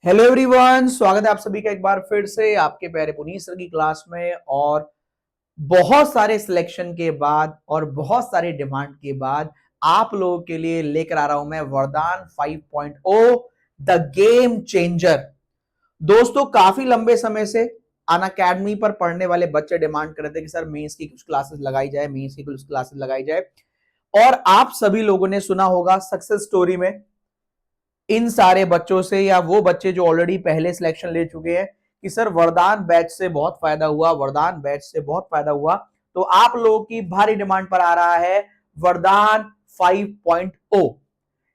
Hello everyone, स्वागत है आप सभी का एक बार फिर से आपके प्यारे पुनीत सर की क्लास में। और बहुत सारे सिलेक्शन के बाद और बहुत सारे डिमांड के बाद आप लोगों के लिए लेकर आ रहा हूं मैं वरदान 5.0 द गेम चेंजर। दोस्तों, काफी लंबे समय से अनअकैडमी पर पढ़ने वाले बच्चे डिमांड कर रहे थे कि सर मेंस की कुछ क्लासेस लगाई जाए, मेंस की कुछ क्लासेस लगाई जाए। और आप सभी लोगों ने सुना होगा सक्सेस स्टोरी में इन सारे बच्चों से, या वो बच्चे जो ऑलरेडी पहले सिलेक्शन ले चुके हैं, कि सर वरदान बैच से बहुत फायदा हुआ, वरदान बैच से बहुत फायदा हुआ। तो आप लोगों की भारी डिमांड पर आ रहा है वरदान 5.0।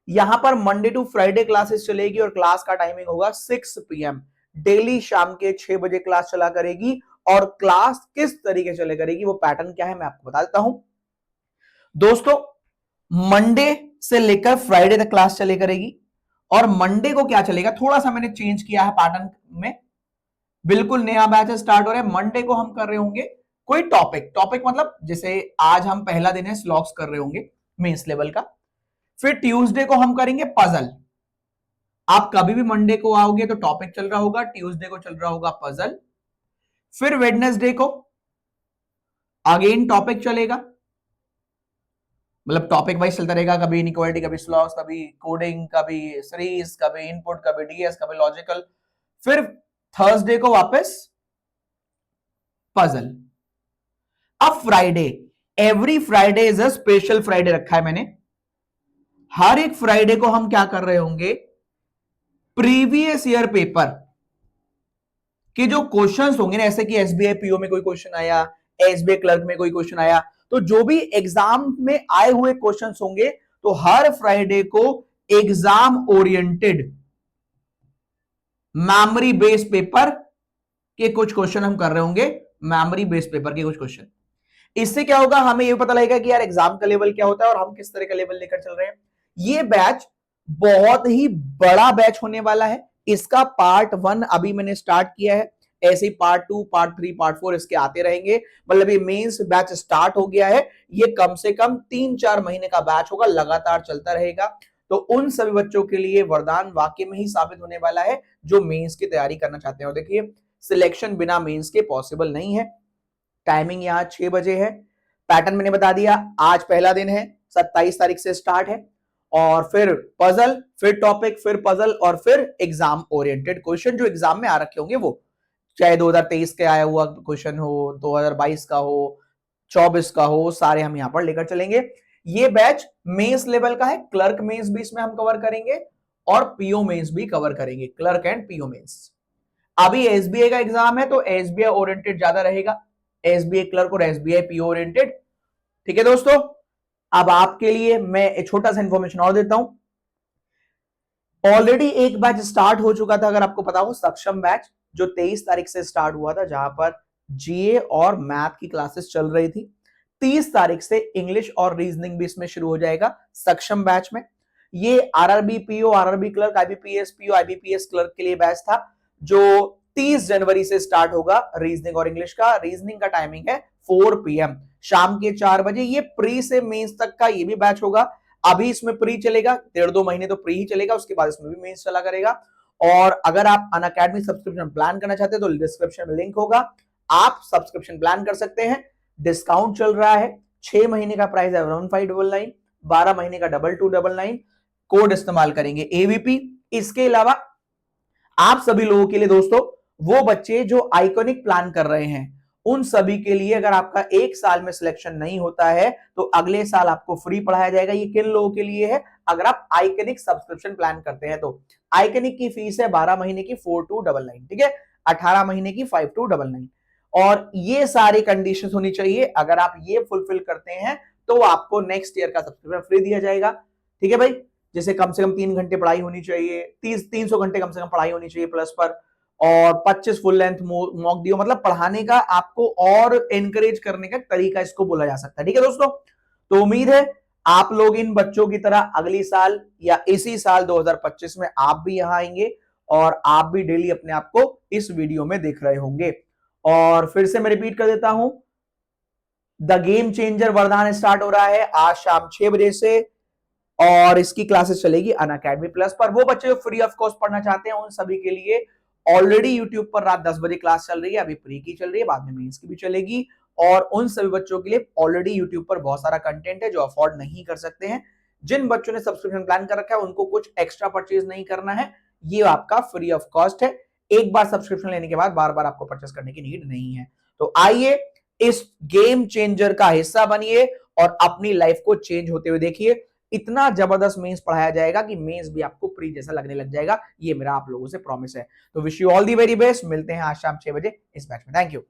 यहां पर मंडे टू फ्राइडे क्लासेस चलेगी और क्लास का टाइमिंग होगा 6 PM। डेली शाम के 6 बजे क्लास चला करेगी। और क्लास किस तरीके से चले करेगी, वो पैटर्न क्या है मैं आपको बता देता हूं। दोस्तों, मंडे से लेकर फ्राइडे तक क्लास चले करेगी। और मंडे को क्या चलेगा, थोड़ा सा मैंने चेंज किया है पैटर्न में। बिल्कुल नया बैच स्टार्ट हो रहा है। मंडे को हम कर रहे होंगे कोई टॉपिक टॉपिक मतलब जैसे आज हम पहला दिन है स्लॉग्स कर रहे होंगे मेंस लेवल का। फिर ट्यूसडे को हम करेंगे पजल। आप कभी भी मंडे को आओगे तो टॉपिक चल रहा होगा, ट्यूसडे को चल रहा होगा पजल। फिर वेडनेसडे को अगेन टॉपिक चलेगा, मतलब टॉपिक वाइज चलता रहेगा। कभी इनइक्वालिटी, कभी स्लॉग्स, कभी कोडिंग, कभी सीरीज, कभी इनपुट, कभी डीएस, कभी लॉजिकल। फिर थर्सडे को वापस पजल। अब Friday, every Friday is a special Friday रखा है मैंने। हर एक फ्राइडे को हम क्या कर रहे होंगे, प्रीवियस ईयर पेपर के जो क्वेश्चंस होंगे ना, ऐसे कि एसबीआई पीओ में कोई क्वेश्चन आया, एसबीआई क्लर्क में कोई क्वेश्चन आया, तो जो भी एग्जाम में आए हुए क्वेश्चंस होंगे, तो हर फ्राइडे को exam oriented memory based paper के कुछ क्वेश्चन हम कर रहे होंगे। मेमोरी बेस्ड पेपर के कुछ क्वेश्चन। इससे क्या होगा, हमें ये पता लगेगा कि यार एग्जाम का लेवल क्या होता है और हम किस तरह का लेवल लेकर चल रहे हैं। ये बैच बहुत ही बड़ा बैच होने वाला है। इसका पार्ट 1 अभी मैंने स्टार्ट किया है। ऐसे ही पार्ट 2, पार्ट 3, पार्ट 4 इसके आते रहेंगे। मतलब ये मेंस बैच स्टार्ट हो गया है। ये कम से कम 3-4 महीने का बैच होगा, लगातार चलता रहेगा। तो उन सभी बच्चों के लिए वरदान वाकई में ही साबित होने वाला है जो मेंस की तैयारी करना चाहते हैं। और देखिए, सिलेक्शन बिना मेंस के पॉसिबल नहीं है। टाइमिंग यहाँ 6 बजे है। पैटर्न मैंने बता दिया। आज पहला दिन है, 27 तारीख से स्टार्ट है। और फिर पजल, फिर टॉपिक, फिर पजल, और फिर एग्जाम ओरिएंटेड क्वेश्चन जो एग्जाम में आ रखे होंगे, वो चाहे 2023 के आया हुआ क्वेश्चन हो, 2022 का हो, 24 का हो, सारे हम यहां पर लेकर चलेंगे। ये बैच मेंस लेवल का है। क्लर्क मेंस भी इसमें हम कवर करेंगे और पीओ मेंस भी कवर करेंगे, क्लर्क एंड पीओ मेंस। अभी एसबीआई का एग्जाम है तो एसबीआई ओरिएंटेड ज्यादा रहेगा, एसबीआई क्लर्क और एसबीआई पीओ ओरिएंटेड। ठीक है दोस्तों, अब आपके लिए मैं एक छोटा सा इंफॉर्मेशन और देता हूं। ऑलरेडी एक बैच स्टार्ट हो चुका था, अगर आपको पता हो, सक्षम बैच, जो 23 तारीख से स्टार्ट हुआ था, जहां पर जीए और मैथ की क्लासेस चल रही थी। 30 तारीख से इंग्लिश और रीजनिंग भी इसमें शुरू हो जाएगा सक्षम बैच में। ये RRB PO, RRB clerk, IBPS PO, IBPS clerk के लिए बैच था, जो 30 जनवरी से स्टार्ट होगा रीजनिंग और इंग्लिश का। रीजनिंग का टाइमिंग है 4 PM, शाम के 4 बजे। ये प्री से मेंस तक का ये भी बैच होगा। अभी इसमें प्री चलेगा, 1.5-2 महीने तो प्री ही चलेगा, उसके बाद इसमें भी मेंस चला करेगा। और अगर आप अनअकैडमी सब्सक्रिप्शन प्लान करना चाहते हैं तो डिस्क्रिप्शन में लिंक होगा, आप सब्सक्रिप्शन प्लान कर सकते हैं। डिस्काउंट चल रहा है। 6 महीने का प्राइस है 1599, 12 महीने का 2299। कोड इस्तेमाल करेंगे एवीपी। इसके अलावा आप सभी लोगों के लिए दोस्तों, वो बच्चे जो आइकॉनिक प्लान कर रहे हैं, उन सभी के लिए, अगर आपका एक साल में सिलेक्शन नहीं होता है तो अगले साल आपको फ्री पढ़ाया जाएगा। ये किन लोगों के लिए है, अगर आप आइकॉनिक सब्सक्रिप्शन प्लान करते हैं तो। आइकॉनिक की फीस है 12 महीने की 4299, ठीक है, 18 महीने की 5299। और ये सारी कंडीशंस होनी चाहिए। अगर आप ये फुलफिल करते हैं तो आपको नेक्स्ट ईयर का सब्सक्रिप्शन फ्री दिया जाएगा। ठीक है भाई, जैसे कम से कम 3 घंटे पढ़ाई होनी चाहिए, 300 घंटे कम से कम पढ़ाई होनी चाहिए प्लस पर, और 25 फुल लेंथ मॉक दियो। मतलब पढ़ाने का आपको और एनकरेज करने का तरीका इसको बोला जा सकता है। ठीक है दोस्तों, तो उम्मीद है आप लोग इन बच्चों की तरह अगली साल या इसी साल 2025 में आप भी यहां आएंगे और आप भी डेली अपने आप को इस वीडियो में देख रहे होंगे। और फिर से मैं रिपीट कर देता हूं, द गेम चेंजर वरदान स्टार्ट हो रहा है आज शाम 6 बजे से। और इसकी क्लासेस चलेगी अनअकैडमी प्लस पर। वो बच्चे जो फ्री ऑफ कॉस्ट पढ़ना चाहते हैं उन सभी के लिए ऑलरेडी यूट्यूब पर रात 10 बजे क्लास चल रही है, अभी प्री की चल रही है, बाद में मेंस की भी चलेगी। और उन सभी बच्चों के लिए ऑलरेडी यूट्यूब पर बहुत सारा कंटेंट है जो अफोर्ड नहीं कर सकते हैं। जिन बच्चों ने सब्सक्रिप्शन प्लान कर रखा है उनको कुछ एक्स्ट्रा परचेज नहीं करना है, ये आपका फ्री ऑफ कॉस्ट है। एक बार सब्सक्रिप्शन लेने के बाद बार बार आपको परचेस करने की नीड नहीं है। तो आइए इस गेम चेंजर का हिस्सा बनिए और अपनी लाइफ को चेंज होते हुए देखिए। इतना जबरदस्त मेंस पढ़ाया जाएगा कि मेंस भी आपको प्री जैसा लगने लग जाएगा, ये मेरा आप लोगों से प्रॉमिस है। तो wish you all the very best. मिलते हैं आज शाम 6 बजे इस बैच में। Thank you.